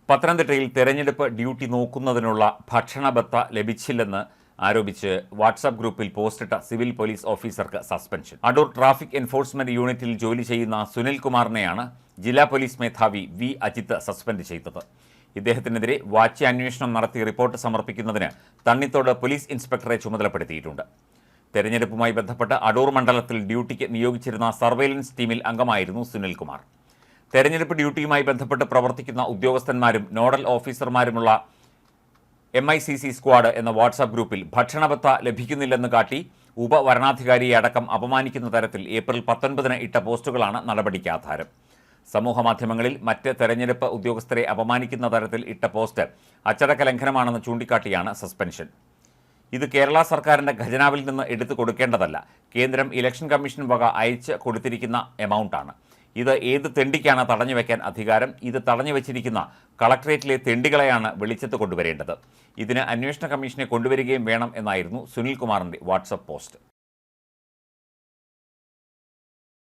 പത്തനംതിട്ടയിൽ തെരഞ്ഞെടുപ്പ് ഡ്യൂട്ടി നോക്കുന്നതിനുള്ള ഭക്ഷണബത്ത ലഭിച്ചില്ലെന്ന് ആരോപിച്ച് വാട്സാപ്പ് ഗ്രൂപ്പിൽ പോസ്റ്റിട്ട സിവിൽ പോലീസ് ഓഫീസർക്ക് സസ്പെൻഷൻ. അടൂർ ട്രാഫിക് എൻഫോഴ്സ്മെന്റ് യൂണിറ്റിൽ ജോലി ചെയ്യുന്ന സുനിൽകുമാറിനെയാണ് ജില്ലാ പോലീസ് മേധാവി വി അജിത്ത് സസ്പെൻഡ് ചെയ്തത്. ഇദ്ദേഹത്തിനെതിരെ വാച്യാന്വേഷണം നടത്തി റിപ്പോർട്ട് സമർപ്പിക്കുന്നതിന് തണ്ണിത്തോട് പോലീസ് ഇൻസ്പെക്ടറെ ചുമതലപ്പെടുത്തിയിട്ടുണ്ട്. തെരഞ്ഞെടുപ്പുമായി ബന്ധപ്പെട്ട് അടൂർ മണ്ഡലത്തിൽ ഡ്യൂട്ടിക്ക് നിയോഗിച്ചിരുന്ന സർവൈലൻസ് ടീമിൽ അംഗമായിരുന്നു സുനിൽകുമാർ. തെരഞ്ഞെടുപ്പ് ഡ്യൂട്ടിയുമായി ബന്ധപ്പെട്ട് പ്രവർത്തിക്കുന്ന ഉദ്യോഗസ്ഥന്മാരും നോഡൽ ഓഫീസർമാരുമുള്ള MICC സ്ക്വാഡ് എന്ന വാട്സാപ്പ് ഗ്രൂപ്പിൽ ഭക്ഷണബത്ത ലഭിക്കുന്നില്ലെന്ന് കാട്ടി ഉപവരണാധികാരിയെ അടക്കം അപമാനിക്കുന്ന തരത്തിൽ ഏപ്രിൽ 19 ഇട്ട പോസ്റ്റുകളാണ് നടപടിക്ക് ആധാരം. സമൂഹമാധ്യമങ്ങളിൽ മറ്റ് തെരഞ്ഞെടുപ്പ് ഉദ്യോഗസ്ഥരെ അപമാനിക്കുന്ന തരത്തിൽ ഇട്ട പോസ്റ്റ് അച്ചടക്ക ലംഘനമാണെന്ന് ചൂണ്ടിക്കാട്ടിയാണ് സസ്പെൻഷൻ. ഇത് കേരള സർക്കാരിൻ്റെ ഖജനാവിൽ നിന്ന് എടുത്തു കൊടുക്കേണ്ടതല്ല, കേന്ദ്രം ഇലക്ഷൻ കമ്മീഷൻ വക അയച്ച് കൊടുത്തിരിക്കുന്ന എമൗണ്ടാണ്. ഇത് ഏത് തെണ്ടിക്കാണ് തടഞ്ഞുവെക്കാൻ അധികാരം? ഇത് തടഞ്ഞുവെച്ചിരിക്കുന്ന കളക്ടറേറ്റിലെ തെണ്ടികളെയാണ് വെളിച്ചത്ത് കൊണ്ടുവരേണ്ടത്. ഇതിന് അന്വേഷണ കമ്മീഷനെ കൊണ്ടുവരികയും വേണം എന്നായിരുന്നു സുനിൽകുമാറിൻ്റെ വാട്സപ്പ് പോസ്റ്റ്.